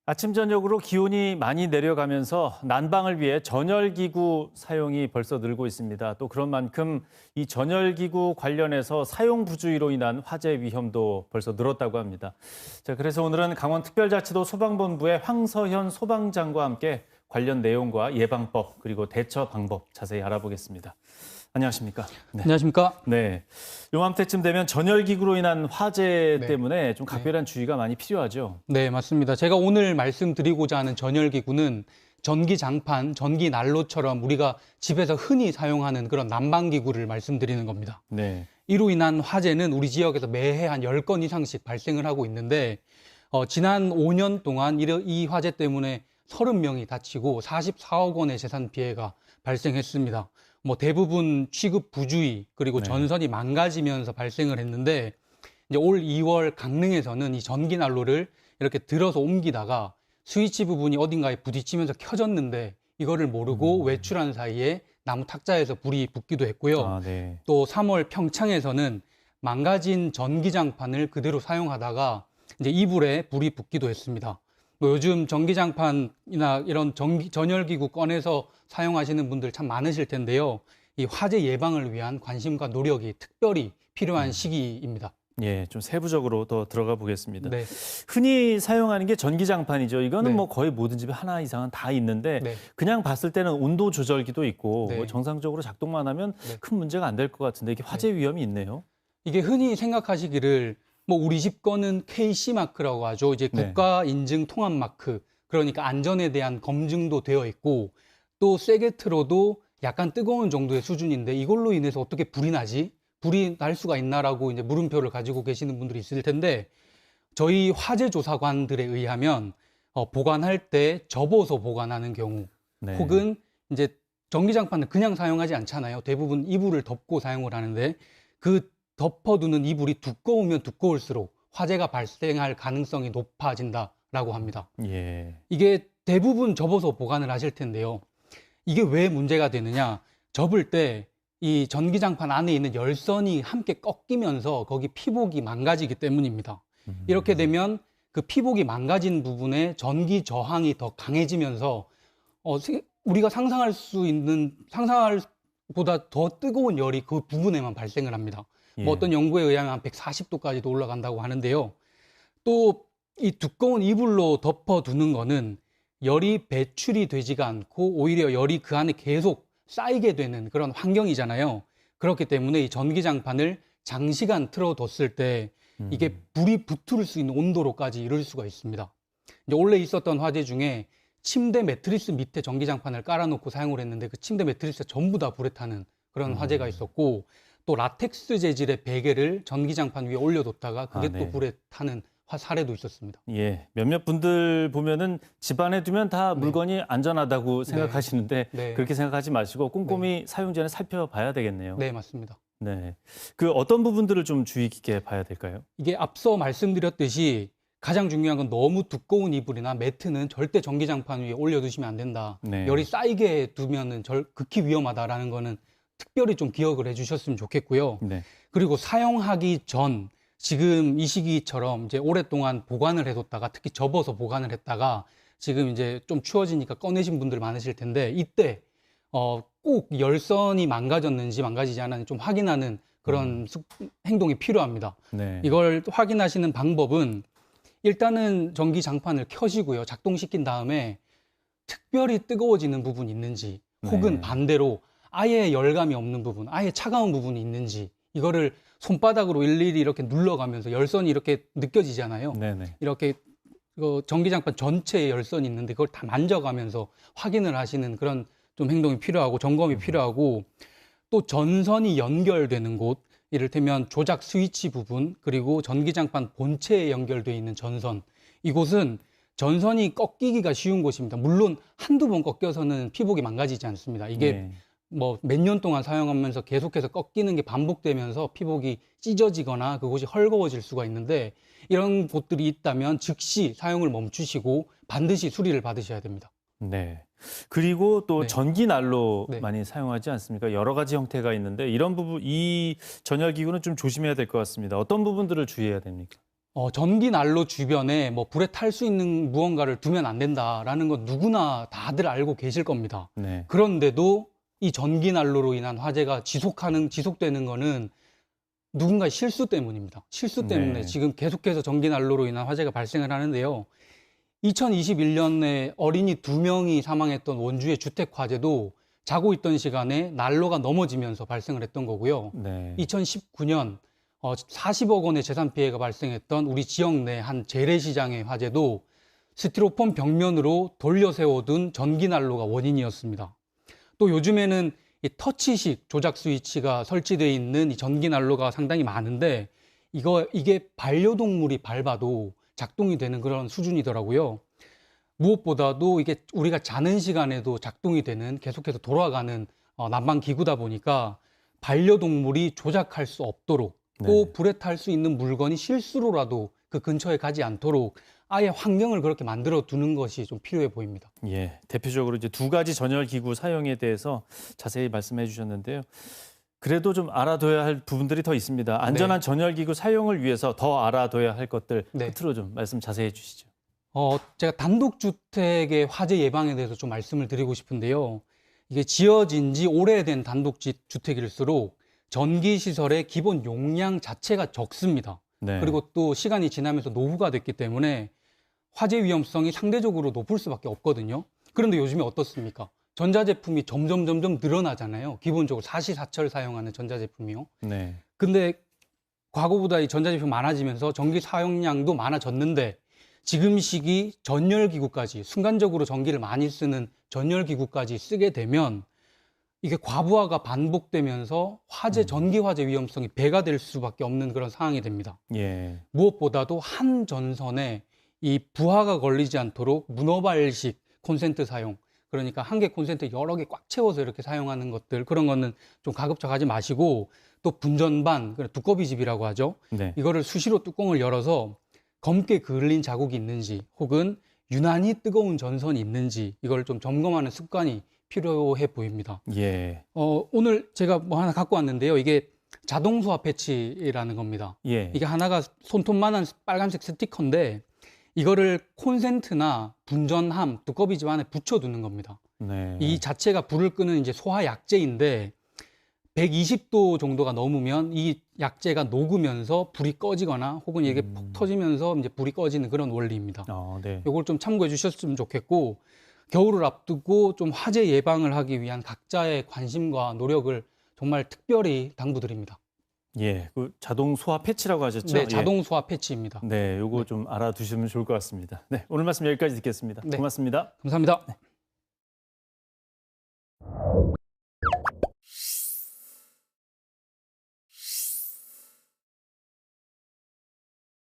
아침 저녁으로 기온이 많이 내려가면서 난방을 위해 전열기구 사용이 벌써 늘고 있습니다. 또 그런 만큼 이 전열기구 관련해서 사용 부주의로 인한 화재 위험도 벌써 늘었다고 합니다. 자, 그래서 오늘은 강원특별자치도 소방본부의 황서현 소방장과 함께 관련 내용과 예방법 그리고 대처 방법 자세히 알아보겠습니다. 안녕하십니까? 네. 안녕하십니까? 네. 요맘때쯤 되면 전열기구로 인한 화재 네. 때문에 좀 각별한 주의가 많이 필요하죠. 네, 맞습니다. 제가 오늘 말씀드리고자 하는 전열기구는 전기장판, 전기난로처럼 우리가 집에서 흔히 사용하는 그런 난방기구를 말씀드리는 겁니다. 네. 이로 인한 화재는 우리 지역에서 매해 한 10건 이상씩 발생을 하고 있는데 지난 5년 동안 이 화재 때문에 30명이 다치고 44억 원의 재산 피해가 발생했습니다. 대부분 취급 부주의 그리고 네. 전선이 망가지면서 발생을 했는데 이제 올 2월 강릉에서는 이 전기난로를 이렇게 들어서 옮기다가 스위치 부분이 어딘가에 부딪히면서 켜졌는데 이거를 모르고 외출한 사이에 나무 탁자에서 불이 붙기도 했고요. 네. 또 3월 평창에서는 망가진 전기장판을 그대로 사용하다가 이제 이불에 불이 붙기도 했습니다. 요즘 전기장판이나 이런 전열기구 꺼내서 사용하시는 분들 참 많으실 텐데요. 이 화재 예방을 위한 관심과 노력이 특별히 필요한 시기입니다. 예, 좀 세부적으로 더 들어가 보겠습니다. 네. 흔히 사용하는 게 전기장판이죠. 이거는 네. 뭐 거의 모든 집에 하나 이상은 다 있는데 네. 그냥 봤을 때는 온도 조절기도 있고 네. 뭐 정상적으로 작동만 하면 네. 큰 문제가 안 될 것 같은데 이게 화재 위험이 있네요. 이게 흔히 생각하시기를 우리 집 거는 KC 마크라고 하죠. 이제 네. 국가 인증 통합 마크. 그러니까 안전에 대한 검증도 되어 있고 또 세게 틀어도 약간 뜨거운 정도의 수준인데 이걸로 인해서 어떻게 불이 나지? 불이 날 수가 있나라고 이제 물음표를 가지고 계시는 분들이 있을 텐데 저희 화재 조사관들에 의하면 보관할 때 접어서 보관하는 경우 네. 혹은 이제 전기장판은 그냥 사용하지 않잖아요. 대부분 이불을 덮고 사용을 하는데 그 덮어두는 이불이 두꺼우면 두꺼울수록 화재가 발생할 가능성이 높아진다라고 합니다. 예. 이게 대부분 접어서 보관을 하실 텐데요. 이게 왜 문제가 되느냐? 접을 때 이 전기장판 안에 있는 열선이 함께 꺾이면서 거기 피복이 망가지기 때문입니다. 이렇게 되면 그 피복이 망가진 부분에 전기 저항이 더 강해지면서 우리가 상상할 보다 더 뜨거운 열이 그 부분에만 발생을 합니다. 예. 어떤 연구에 의하면 한 140도까지도 올라간다고 하는데요. 또 이 두꺼운 이불로 덮어두는 거는 열이 배출이 되지가 않고 오히려 열이 그 안에 계속 쌓이게 되는 그런 환경이잖아요. 그렇기 때문에 이 전기장판을 장시간 틀어뒀을 때 이게 불이 붙을 수 있는 온도로까지 이를 수가 있습니다. 이제 원래 있었던 화재 중에 침대 매트리스 밑에 전기장판을 깔아놓고 사용을 했는데 그 침대 매트리스가 전부 다 불에 타는 그런 화재가 있었고 또 라텍스 재질의 베개를 전기장판 위에 올려뒀다가 그게 네. 또 불에 타는 사례도 있었습니다. 예, 몇몇 분들 보면은 집안에 두면 다 물건이 안전하다고 생각하시는데 네. 그렇게 생각하지 마시고 꼼꼼히 사용 전에 살펴봐야 되겠네요. 네, 맞습니다. 네. 그 어떤 부분들을 좀 주의 깊게 봐야 될까요? 이게 앞서 말씀드렸듯이 가장 중요한 건 너무 두꺼운 이불이나 매트는 절대 전기장판 위에 올려두시면 안 된다. 네. 열이 쌓이게 두면은 극히 위험하다라는 거는 특별히 좀 기억을 해주셨으면 좋겠고요. 네. 그리고 사용하기 전 지금 이 시기처럼 이제 오랫동안 보관을 해뒀다가 특히 접어서 보관을 했다가 지금 이제 좀 추워지니까 꺼내신 분들 많으실 텐데 이때 꼭 열선이 망가졌는지 망가지지 않았는지 좀 확인하는 그런 행동이 필요합니다. 네. 이걸 확인하시는 방법은 일단은 전기장판을 켜시고요. 작동시킨 다음에 특별히 뜨거워지는 부분이 있는지 혹은 네. 반대로 아예 열감이 없는 부분, 아예 차가운 부분이 있는지 이거를 손바닥으로 일일이 이렇게 눌러가면서 열선이 이렇게 느껴지잖아요. 네네. 이렇게 전기장판 전체에 열선이 있는데 그걸 다 만져가면서 확인을 하시는 그런 좀 행동이 필요하고 점검이 필요하고 또 전선이 연결되는 곳, 이를테면 조작 스위치 부분 그리고 전기장판 본체에 연결되어 있는 전선, 이곳은 전선이 꺾이기가 쉬운 곳입니다. 물론 한두 번 꺾여서는 피복이 망가지지 않습니다. 이게 네. 몇 년 동안 사용하면서 계속해서 꺾이는 게 반복되면서 피복이 찢어지거나 그곳이 헐거워질 수가 있는데 이런 곳들이 있다면 즉시 사용을 멈추시고 반드시 수리를 받으셔야 됩니다. 네. 그리고 또 네. 전기난로 네. 많이 사용하지 않습니까? 여러 가지 형태가 있는데 이런 부분, 이 전열기구는 좀 조심해야 될 것 같습니다. 어떤 부분들을 주의해야 됩니까? 전기 난로 주변에 뭐 불에 탈 수 있는 무언가를 두면 안 된다라는 건 누구나 다들 알고 계실 겁니다. 네. 그런데도 이 전기 난로로 인한 화재가 지속되는 거는 누군가의 실수 때문입니다. 실수 때문에 네. 지금 계속해서 전기 난로로 인한 화재가 발생을 하는데요. 2021년에 어린이 2명이 사망했던 원주의 주택 화재도 자고 있던 시간에 난로가 넘어지면서 발생을 했던 거고요. 네. 2019년 40억 원의 재산 피해가 발생했던 우리 지역 내 한 재래시장의 화재도 스티로폼 벽면으로 돌려 세워둔 전기난로가 원인이었습니다. 또 요즘에는 이 터치식 조작 스위치가 설치되어 있는 이 전기난로가 상당히 많은데 이게 반려동물이 밟아도 작동이 되는 그런 수준이더라고요. 무엇보다도 이게 우리가 자는 시간에도 작동이 되는 계속해서 돌아가는 난방 기구다 보니까 반려동물이 조작할 수 없도록 또 네. 불에 탈 수 있는 물건이 실수로라도 그 근처에 가지 않도록 아예 환경을 그렇게 만들어 두는 것이 좀 필요해 보입니다. 예, 대표적으로 이제 두 가지 전열 기구 사용에 대해서 자세히 말씀해 주셨는데요. 그래도 좀 알아둬야 할 부분들이 더 있습니다. 안전한 전열 기구 사용을 위해서 더 알아둬야 할 것들 네. 끝으로 좀 말씀 자세히 해 주시죠. 제가 단독주택의 화재 예방에 대해서 좀 말씀을 드리고 싶은데요. 이게 지어진 지 오래된 단독주택일수록 전기시설의 기본 용량 자체가 적습니다. 네. 그리고 또 시간이 지나면서 노후가 됐기 때문에 화재 위험성이 상대적으로 높을 수밖에 없거든요. 그런데 요즘에 어떻습니까? 전자제품이 점점 늘어나잖아요. 기본적으로 사시사철 사용하는 전자제품이요. 네. 근데 과거보다 이 전자제품 많아지면서 전기 사용량도 많아졌는데 지금 시기 전열기구까지 순간적으로 전기를 많이 쓰는 전열기구까지 쓰게 되면 이게 과부하가 반복되면서 전기 화재 위험성이 배가 될 수밖에 없는 그런 상황이 됩니다. 예. 무엇보다도 한 전선에 이 부하가 걸리지 않도록 문어발식 콘센트 사용, 그러니까 한 개 콘센트 여러 개 꽉 채워서 이렇게 사용하는 것들, 그런 거는 좀 가급적하지 마시고, 또 분전반, 두꺼비집이라고 하죠. 네. 이거를 수시로 뚜껑을 열어서 검게 그을린 자국이 있는지 혹은 유난히 뜨거운 전선이 있는지 이걸 좀 점검하는 습관이 필요해 보입니다. 예. 오늘 제가 뭐 하나 갖고 왔는데요. 이게 자동 소화 패치라는 겁니다. 예. 이게 하나가 손톱만한 빨간색 스티커인데 이거를 콘센트나 분전함, 두꺼비집 안에 붙여두는 겁니다. 네. 이 자체가 불을 끄는 이제 소화 약제인데 120도 정도가 넘으면 이 약제가 녹으면서 불이 꺼지거나 혹은 이게 폭 터지면서 이제 불이 꺼지는 그런 원리입니다. 네. 이걸 좀 참고해 주셨으면 좋겠고, 겨울을 앞두고 좀 화재 예방을 하기 위한 각자의 관심과 노력을 정말 특별히 당부드립니다. 예. 그 자동 소화 패치라고 하셨죠? 네, 자동 소화 패치입니다. 네, 요거 좀 알아두시면 좋을 것 같습니다. 네, 오늘 말씀 여기까지 듣겠습니다. 네. 고맙습니다. 감사합니다.